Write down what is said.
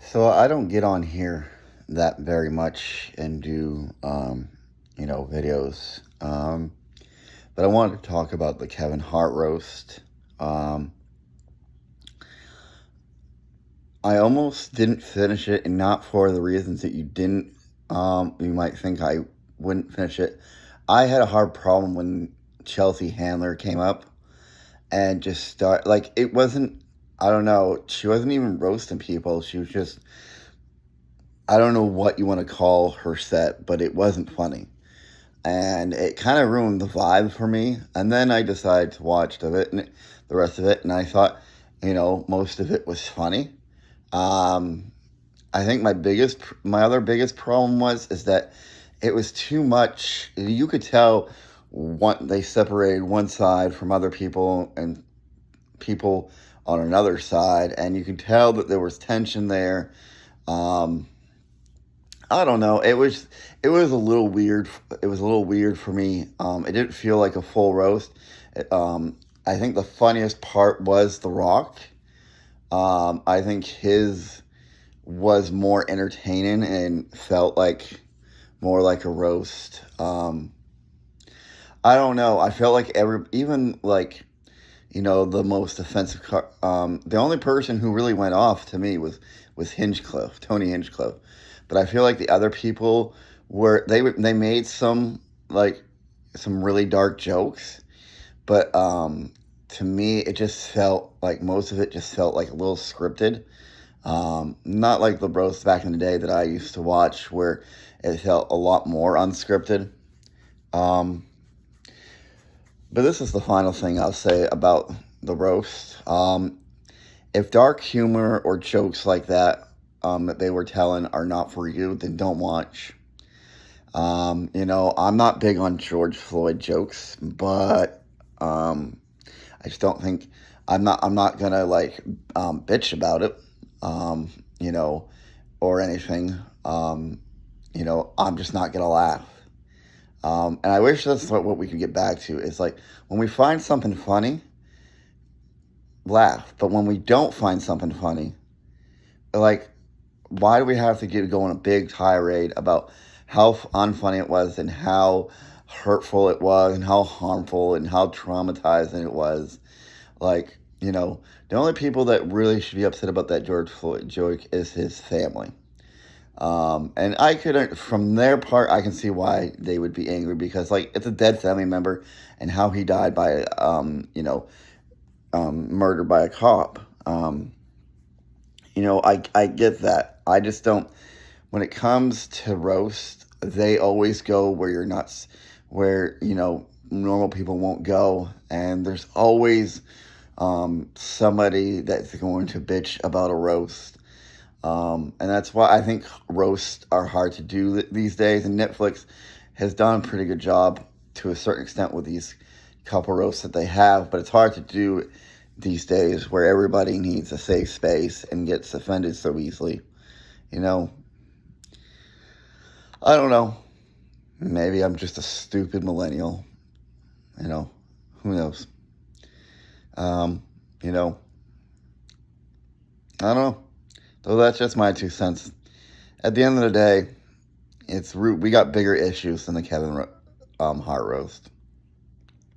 So I don't get on here that very much and do, videos. But I wanted to talk about the Kevin Hart roast. Um, I almost didn't finish it, and not for the reasons that you didn't. You might think I wouldn't finish it. I had a hard problem when Chelsea Handler came up and just start like it wasn't. I don't know. She wasn't even roasting people. She was just, I don't know what you want to call her set, but it wasn't funny. And it kind of ruined the vibe for me. And then I decided to watch the rest of it, and I thought, most of it was funny. Um, I think my other biggest problem is that it was too much. You could tell they separated one side from other people and people on another side, and you could tell that there was tension there. Um, I don't know. It was a little weird. It was a little weird for me. It didn't feel like a full roast. I think the funniest part was The Rock. I think his was more entertaining and felt like more like a roast. I don't know. I felt like even like the most offensive. The only person who really went off to me was Hinchcliffe, Tony Hinchcliffe. But I feel like the other people they made some really dark jokes, but to me it just felt like most of it just felt like a little scripted. Not like the roast back in the day that I used to watch, where it felt a lot more unscripted. Um, but this is the final thing I'll say about the roast. If dark humor or jokes like that they were telling are not for you, then don't watch. I'm not big on George Floyd jokes, but I just don't think I'm not gonna bitch about it, um, you know, or anything. I'm just not gonna laugh. And I wish that's what we could get back to. Is like when we find something funny, laugh. But when we don't find something funny, like, why do we have to go on a big tirade about how unfunny it was and how hurtful it was and how harmful and how traumatizing it was? The only people that really should be upset about that George Floyd joke is his family. And from their part, I can see why they would be angry, because it's a dead family member, and how he died by, murdered by a cop. I get that. I just don't. When it comes to roast, they always go where you're not, where normal people won't go, and there's always somebody that's going to bitch about a roast. And that's why I think roasts are hard to do these days, and Netflix has done a pretty good job to a certain extent with these couple roasts that they have, but it's hard to do these days where everybody needs a safe space and gets offended so easily. You know, I don't know. Maybe I'm just a stupid millennial. Who knows? Um, you know, I don't know. So that's just my 2 cents. At the end of the day, we got bigger issues than the Kevin Hart roast.